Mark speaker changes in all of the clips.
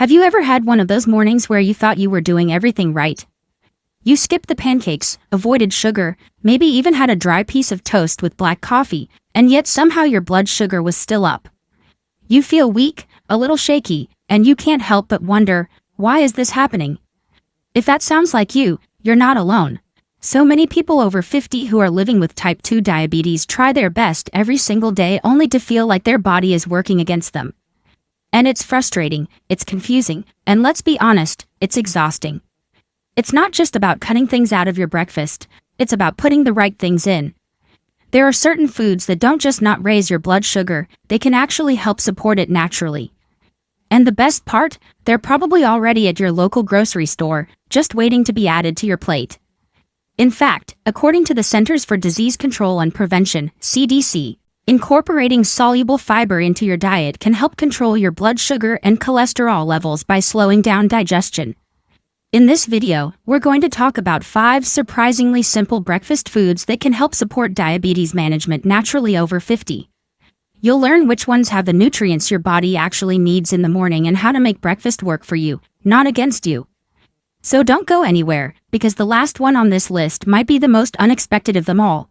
Speaker 1: Have you ever had one of those mornings where you thought you were doing everything right? You skipped the pancakes, avoided sugar, maybe even had a dry piece of toast with black coffee, and yet somehow your blood sugar was still up. You feel weak, a little shaky, and you can't help but wonder, why is this happening? If that sounds like you, you're not alone. So many people over 50 who are living with type 2 diabetes try their best every single day only to feel like their body is working against them. And it's frustrating, it's confusing, and let's be honest, it's exhausting. It's not just about cutting things out of your breakfast, it's about putting the right things in. There are certain foods that don't just not raise your blood sugar, they can actually help support it naturally. And the best part, they're probably already at your local grocery store, just waiting to be added to your plate. In fact, according to the Centers for Disease Control and Prevention, CDC, incorporating soluble fiber into your diet can help control your blood sugar and cholesterol levels by slowing down digestion. In this video, we're going to talk about 5 surprisingly simple breakfast foods that can help support diabetes management naturally over 50. You'll learn which ones have the nutrients your body actually needs in the morning and how to make breakfast work for you, not against you. So don't go anywhere, because the last one on this list might be the most unexpected of them all.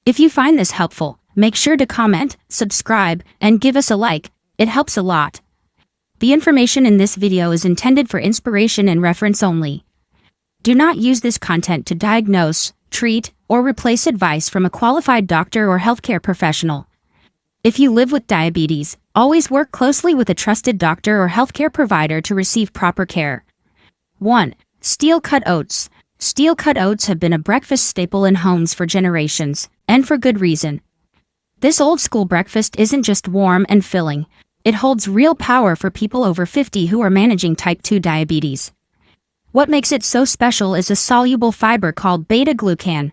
Speaker 1: If you find this helpful, make sure to comment, subscribe, and give us a like. It helps a lot. The information in this video is intended for inspiration and reference only. Do not use this content to diagnose, treat, or replace advice from a qualified doctor or healthcare professional. If you live with diabetes, always work closely with a trusted doctor or healthcare provider to receive proper care. 1. Steel-cut oats. Steel-cut oats have been a breakfast staple in homes for generations, and for good reason. This old-school breakfast isn't just warm and filling. It holds real power for people over 50 who are managing type 2 diabetes. What makes it so special is a soluble fiber called beta-glucan.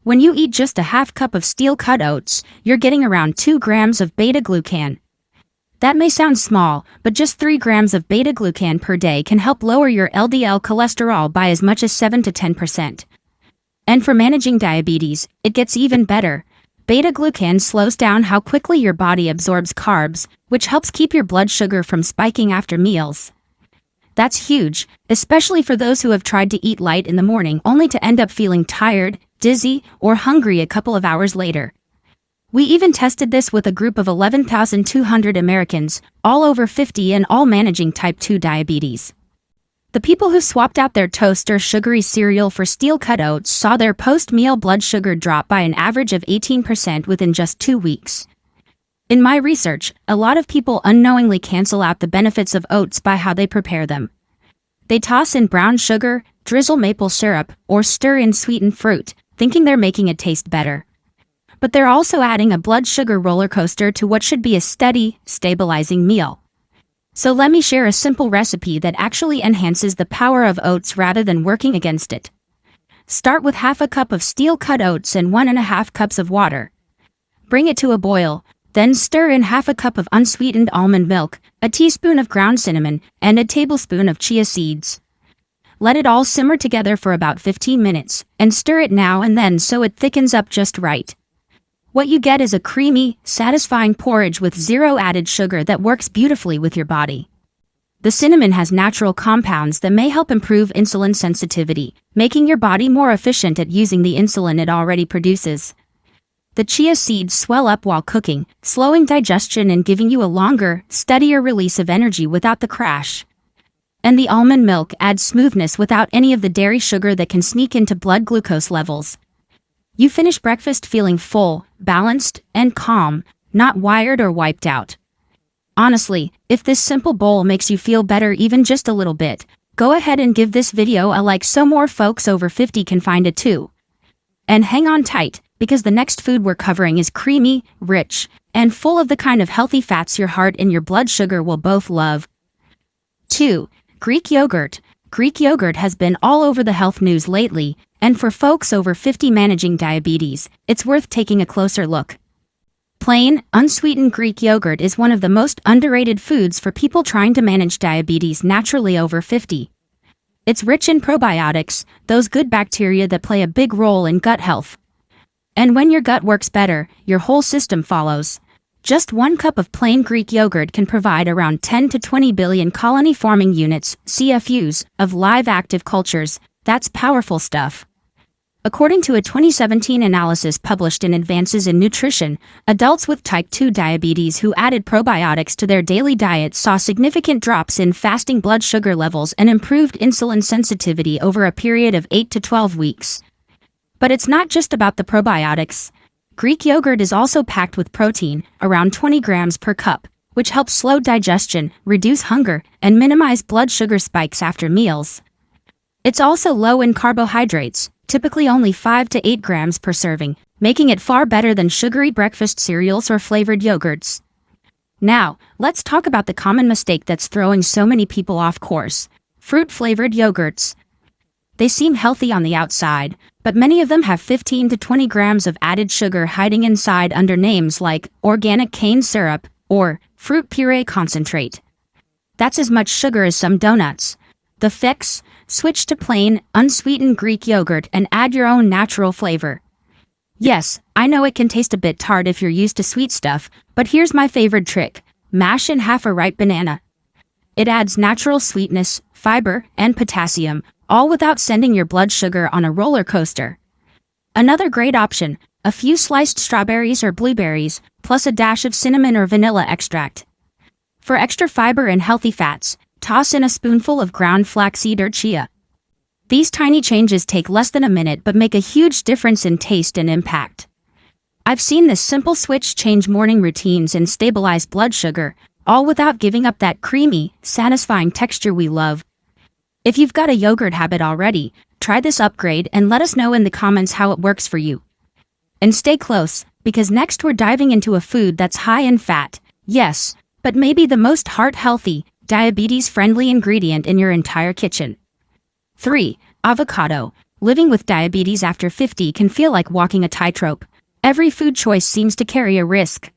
Speaker 1: When you eat just a half cup of steel-cut oats, you're getting around 2 grams of beta-glucan. That may sound small, but just 3 grams of beta-glucan per day can help lower your LDL cholesterol by as much as 7 to 10%. And for managing diabetes, it gets even better. Beta-glucan slows down how quickly your body absorbs carbs, which helps keep your blood sugar from spiking after meals. That's huge, especially for those who have tried to eat light in the morning only to end up feeling tired, dizzy, or hungry a couple of hours later. We even tested this with a group of 11,200 Americans, all over 50 and all managing type 2 diabetes. The people who swapped out their toast or sugary cereal for steel-cut oats saw their post-meal blood sugar drop by an average of 18% within just 2 weeks. In my research, a lot of people unknowingly cancel out the benefits of oats by how they prepare them. They toss in brown sugar, drizzle maple syrup, or stir in sweetened fruit, thinking they're making it taste better. But they're also adding a blood sugar roller coaster to what should be a steady, stabilizing meal. So let me share a simple recipe that actually enhances the power of oats rather than working against it. Start with half a cup of steel-cut oats and 1.5 cups of water. Bring it to a boil, then stir in half a cup of unsweetened almond milk, a teaspoon of ground cinnamon, and a tablespoon of chia seeds. Let it all simmer together for about 15 minutes, and stir it now and then so it thickens up just right. What you get is a creamy, satisfying porridge with zero added sugar that works beautifully with your body. The cinnamon has natural compounds that may help improve insulin sensitivity, making your body more efficient at using the insulin it already produces. The chia seeds swell up while cooking, slowing digestion and giving you a longer, steadier release of energy without the crash. And the almond milk adds smoothness without any of the dairy sugar that can sneak into blood glucose levels. You finish breakfast feeling full, balanced, and calm, not wired or wiped out. Honestly, if this simple bowl makes you feel better even just a little bit, go ahead and give this video a like so more folks over 50 can find it too. And hang on tight, because the next food we're covering is creamy, rich, and full of the kind of healthy fats your heart and your blood sugar will both love. 2. Greek yogurt. Greek yogurt has been all over the health news lately, and for folks over 50 managing diabetes, it's worth taking a closer look. Plain, unsweetened Greek yogurt is one of the most underrated foods for people trying to manage diabetes naturally over 50. It's rich in probiotics, those good bacteria that play a big role in gut health. And when your gut works better, your whole system follows. Just 1 cup of plain Greek yogurt can provide around 10 to 20 billion colony-forming units, CFUs, of live active cultures. That's powerful stuff. According to a 2017 analysis published in Advances in Nutrition, adults with type 2 diabetes who added probiotics to their daily diet saw significant drops in fasting blood sugar levels and improved insulin sensitivity over a period of 8 to 12 weeks. But it's not just about the probiotics. Greek yogurt is also packed with protein, around 20 grams per cup, which helps slow digestion, reduce hunger, and minimize blood sugar spikes after meals. It's also low in carbohydrates, typically only 5 to 8 grams per serving, making it far better than sugary breakfast cereals or flavored yogurts. Now, let's talk about the common mistake that's throwing so many people off course: fruit-flavored yogurts. They seem healthy on the outside, but many of them have 15 to 20 grams of added sugar hiding inside under names like organic cane syrup or fruit puree concentrate. That's as much sugar as some donuts. The fix? Switch to plain, unsweetened Greek yogurt and add your own natural flavor. Yes, I know it can taste a bit tart if you're used to sweet stuff, but here's my favorite trick: mash in half a ripe banana. It adds natural sweetness, fiber, and potassium, all without sending your blood sugar on a roller coaster. Another great option: a few sliced strawberries or blueberries, plus a dash of cinnamon or vanilla extract. For extra fiber and healthy fats, toss in a spoonful of ground flaxseed or chia. These tiny changes take less than a minute but make a huge difference in taste and impact. I've seen this simple switch change morning routines and stabilize blood sugar, all without giving up that creamy, satisfying texture we love. If you've got a yogurt habit already, try this upgrade and let us know in the comments how it works for you. And stay close, because next we're diving into a food that's high in fat, yes, but maybe the most heart-healthy, diabetes-friendly ingredient in your entire kitchen. 3. Avocado. Living with diabetes after 50 can feel like walking a tightrope. Every food choice seems to carry a risk.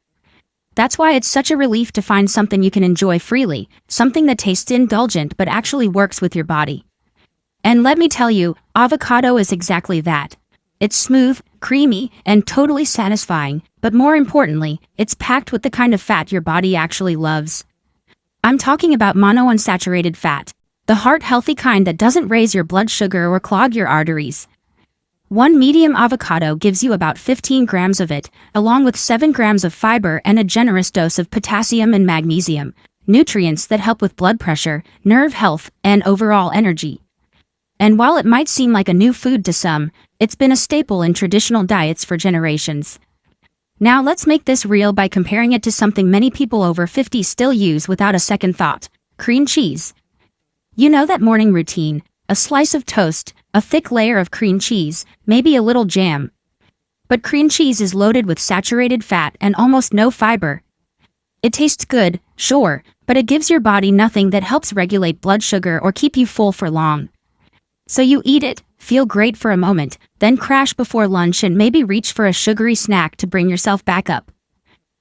Speaker 1: That's why it's such a relief to find something you can enjoy freely, something that tastes indulgent but actually works with your body. And let me tell you, avocado is exactly that. It's smooth, creamy, and totally satisfying, but more importantly, it's packed with the kind of fat your body actually loves. I'm talking about monounsaturated fat, the heart-healthy kind that doesn't raise your blood sugar or clog your arteries. One medium avocado gives you about 15 grams of it, along with 7 grams of fiber and a generous dose of potassium and magnesium, nutrients that help with blood pressure, nerve health, and overall energy. And while it might seem like a new food to some, it's been a staple in traditional diets for generations. Now let's make this real by comparing it to something many people over 50 still use without a second thought: cream cheese. You know that morning routine: a slice of toast, a thick layer of cream cheese, maybe a little jam. But cream cheese is loaded with saturated fat and almost no fiber. It tastes good, sure, but it gives your body nothing that helps regulate blood sugar or keep you full for long. So you eat it, feel great for a moment, then crash before lunch and maybe reach for a sugary snack to bring yourself back up.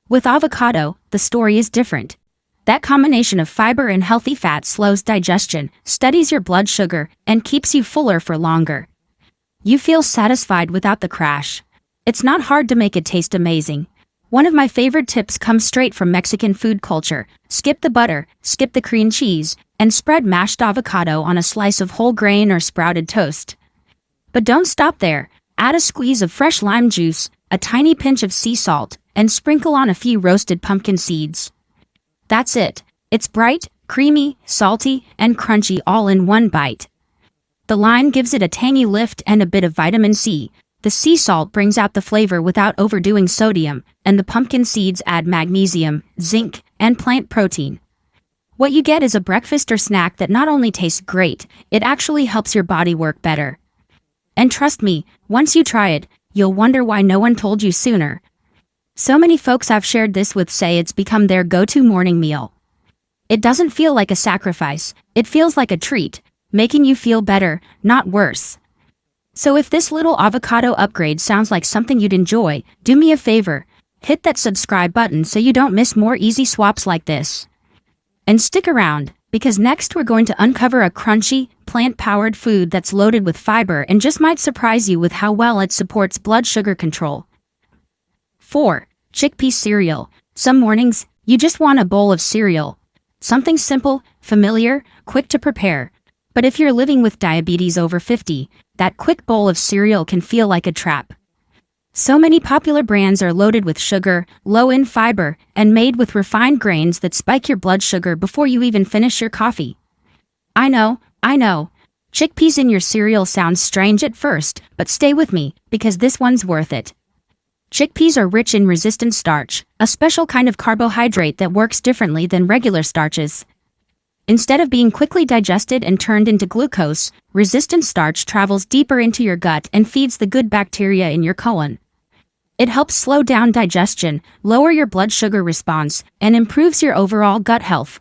Speaker 1: With avocado, the story is different. That combination of fiber and healthy fat slows digestion, steadies your blood sugar, and keeps you fuller for longer. You feel satisfied without the crash. It's not hard to make it taste amazing. One of my favorite tips comes straight from Mexican food culture: skip the butter, skip the cream cheese, and spread mashed avocado on a slice of whole grain or sprouted toast. But don't stop there. Add a squeeze of fresh lime juice, a tiny pinch of sea salt, and sprinkle on a few roasted pumpkin seeds. That's it. It's bright, creamy, salty, and crunchy all in one bite. The lime gives it a tangy lift and a bit of vitamin C. The sea salt brings out the flavor without overdoing sodium, and the pumpkin seeds add magnesium, zinc, and plant protein. What you get is a breakfast or snack that not only tastes great, it actually helps your body work better. And trust me, once you try it, you'll wonder why no one told you sooner. So many folks I've shared this with say it's become their go-to morning meal. It doesn't feel like a sacrifice, it feels like a treat, making you feel better, not worse. So if this little avocado upgrade sounds like something you'd enjoy, do me a favor: hit that subscribe button so you don't miss more easy swaps like this. And stick around, because next we're going to uncover a crunchy, plant-powered food that's loaded with fiber and just might surprise you with how well it supports blood sugar control. 4. Chickpea cereal. Some mornings, you just want a bowl of cereal. Something simple, familiar, quick to prepare. But if you're living with diabetes over 50, that quick bowl of cereal can feel like a trap. So many popular brands are loaded with sugar, low in fiber, and made with refined grains that spike your blood sugar before you even finish your coffee. I know. Chickpeas in your cereal sounds strange at first, but stay with me, because this one's worth it. Chickpeas are rich in resistant starch, a special kind of carbohydrate that works differently than regular starches. Instead of being quickly digested and turned into glucose, resistant starch travels deeper into your gut and feeds the good bacteria in your colon. It helps slow down digestion, lower your blood sugar response, and improves your overall gut health.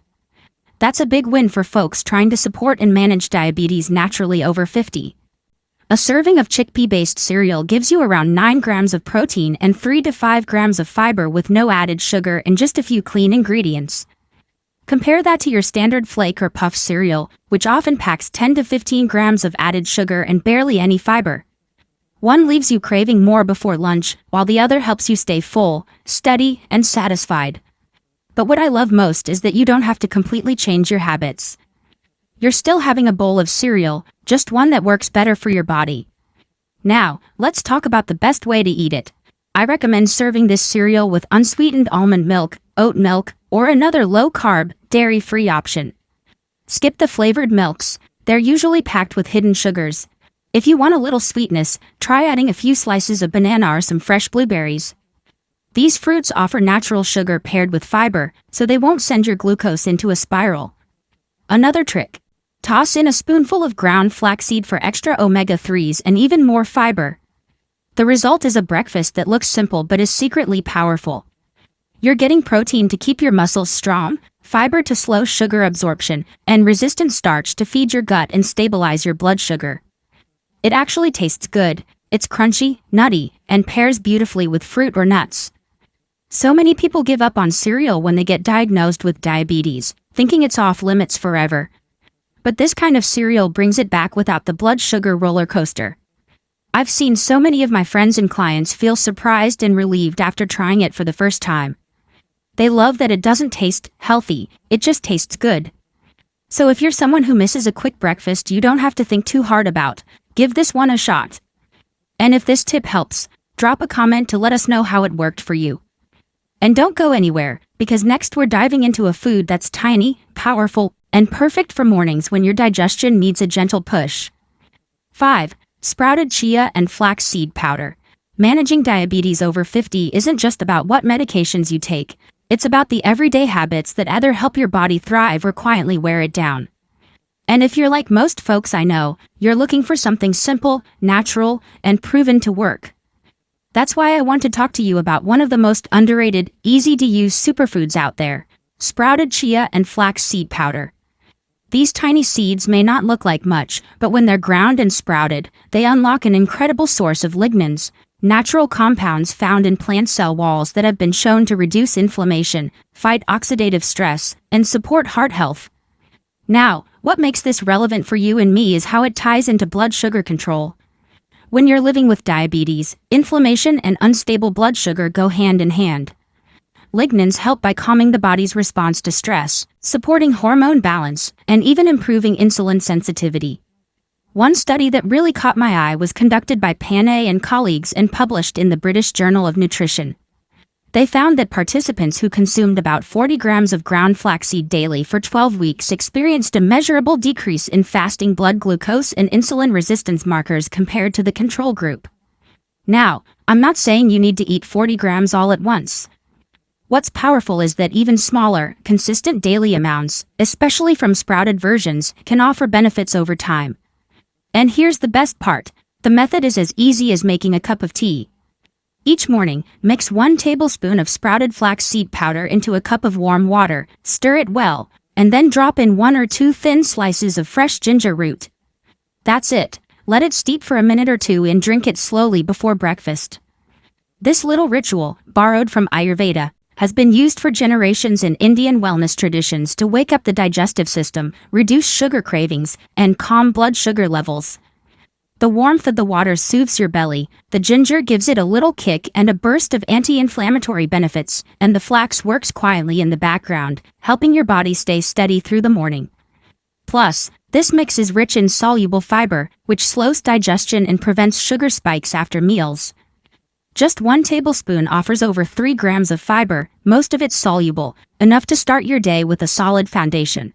Speaker 1: That's a big win for folks trying to support and manage diabetes naturally over 50. A serving of chickpea-based cereal gives you around 9 grams of protein and 3 to 5 grams of fiber with no added sugar and just a few clean ingredients. Compare that to your standard flake or puff cereal, which often packs 10 to 15 grams of added sugar and barely any fiber. One leaves you craving more before lunch, while the other helps you stay full, steady, and satisfied. But what I love most is that you don't have to completely change your habits. You're still having a bowl of cereal, just one that works better for your body. Now, let's talk about the best way to eat it. I recommend serving this cereal with unsweetened almond milk, oat milk, or another low-carb, dairy-free option. Skip the flavored milks. They're usually packed with hidden sugars. If you want a little sweetness, try adding a few slices of banana or some fresh blueberries. These fruits offer natural sugar paired with fiber, so they won't send your glucose into a spiral. Another trick. Toss in a spoonful of ground flaxseed for extra omega-3s and even more fiber. The result is a breakfast that looks simple but is secretly powerful. You're getting protein to keep your muscles strong, fiber to slow sugar absorption, and resistant starch to feed your gut and stabilize your blood sugar. It actually tastes good. It's crunchy, nutty, and pairs beautifully with fruit or nuts. So many people give up on cereal when they get diagnosed with diabetes, thinking it's off limits forever. But this kind of cereal brings it back without the blood sugar roller coaster. I've seen so many of my friends and clients feel surprised and relieved after trying it for the first time. They love that it doesn't taste healthy, it just tastes good. So if you're someone who misses a quick breakfast you don't have to think too hard about, give this one a shot. And if this tip helps, drop a comment to let us know how it worked for you. And don't go anywhere, because next we're diving into a food that's tiny, powerful, and perfect for mornings when your digestion needs a gentle push. 5. Sprouted chia and flax seed powder. Managing diabetes over 50 isn't just about what medications you take, it's about the everyday habits that either help your body thrive or quietly wear it down. And if you're like most folks I know, you're looking for something simple, natural, and proven to work. That's why I want to talk to you about one of the most underrated, easy-to-use superfoods out there, sprouted chia and flax seed powder. These tiny seeds may not look like much, but when they're ground and sprouted, they unlock an incredible source of lignans, natural compounds found in plant cell walls that have been shown to reduce inflammation, fight oxidative stress, and support heart health. Now, what makes this relevant for you and me is how it ties into blood sugar control. When you're living with diabetes, inflammation and unstable blood sugar go hand in hand. Lignans help by calming the body's response to stress, supporting hormone balance, and even improving insulin sensitivity. One study that really caught my eye was conducted by Panay and colleagues and published in the British Journal of Nutrition. They found that participants who consumed about 40 grams of ground flaxseed daily for 12 weeks experienced a measurable decrease in fasting blood glucose and insulin resistance markers compared to the control group. Now, I'm not saying you need to eat 40 grams all at once. What's powerful is that even smaller, consistent daily amounts, especially from sprouted versions, can offer benefits over time. And here's the best part, the method is as easy as making a cup of tea. Each morning, mix 1 tablespoon of sprouted flax seed powder into a cup of warm water, stir it well, and then drop in 1 or 2 thin slices of fresh ginger root. That's it. Let it steep for a minute or two and drink it slowly before breakfast. This little ritual, borrowed from Ayurveda, has been used for generations in Indian wellness traditions to wake up the digestive system, reduce sugar cravings, and calm blood sugar levels. The warmth of the water soothes your belly, the ginger gives it a little kick and a burst of anti-inflammatory benefits, and the flax works quietly in the background, helping your body stay steady through the morning. Plus, this mix is rich in soluble fiber, which slows digestion and prevents sugar spikes after meals. Just 1 tablespoon offers over 3 grams of fiber, most of it soluble, enough to start your day with a solid foundation.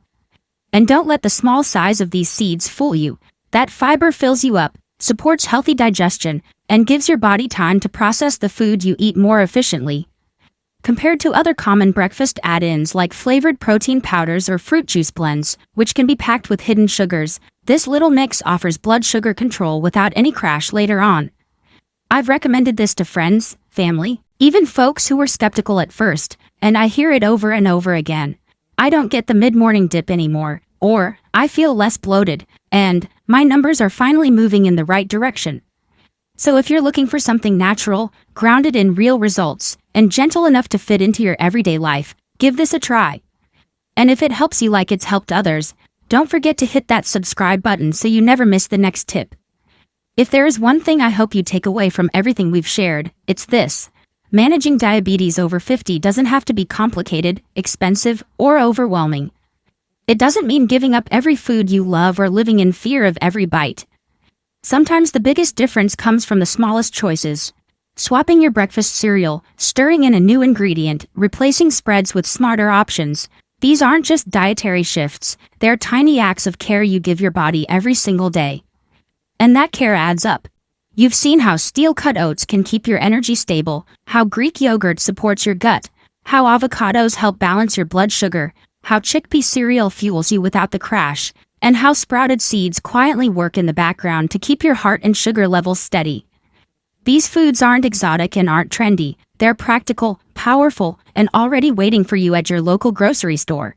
Speaker 1: And don't let the small size of these seeds fool you. That fiber fills you up, supports healthy digestion, and gives your body time to process the food you eat more efficiently. Compared to other common breakfast add-ins like flavored protein powders or fruit juice blends, which can be packed with hidden sugars, this little mix offers blood sugar control without any crash later on. I've recommended this to friends, family, even folks who were skeptical at first, and I hear it over and over again. I don't get the mid-morning dip anymore, or I feel less bloated, and my numbers are finally moving in the right direction. So if you're looking for something natural, grounded in real results, and gentle enough to fit into your everyday life, give this a try. And if it helps you like it's helped others, don't forget to hit that subscribe button so you never miss the next tip. If there is one thing I hope you take away from everything we've shared, it's this. Managing diabetes over 50 doesn't have to be complicated, expensive, or overwhelming. It doesn't mean giving up every food you love or living in fear of every bite. Sometimes the biggest difference comes from the smallest choices. Swapping your breakfast cereal, stirring in a new ingredient, replacing spreads with smarter options. These aren't just dietary shifts, they're tiny acts of care you give your body every single day. And that care adds up. You've seen how steel-cut oats can keep your energy stable, how Greek yogurt supports your gut, how avocados help balance your blood sugar, how chickpea cereal fuels you without the crash, and how sprouted seeds quietly work in the background to keep your heart and sugar levels steady. These foods aren't exotic and aren't trendy. They're practical, powerful, and already waiting for you at your local grocery store.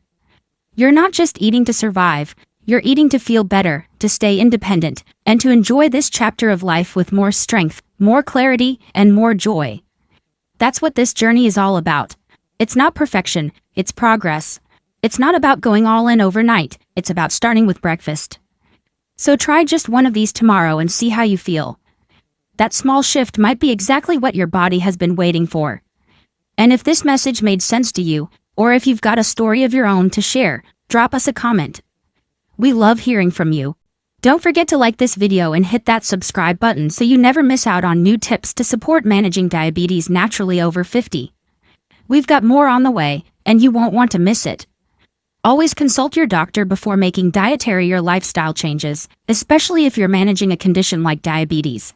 Speaker 1: You're not just eating to survive, you're eating to feel better, to stay independent, and to enjoy this chapter of life with more strength, more clarity, and more joy. That's what this journey is all about. It's not perfection, it's progress. It's not about going all in overnight, it's about starting with breakfast. So try just one of these tomorrow and see how you feel. That small shift might be exactly what your body has been waiting for. And if this message made sense to you, or if you've got a story of your own to share, drop us a comment. We love hearing from you. Don't forget to like this video and hit that subscribe button so you never miss out on new tips to support managing diabetes naturally over 50. We've got more on the way, and you won't want to miss it. Always consult your doctor before making dietary or lifestyle changes, especially if you're managing a condition like diabetes.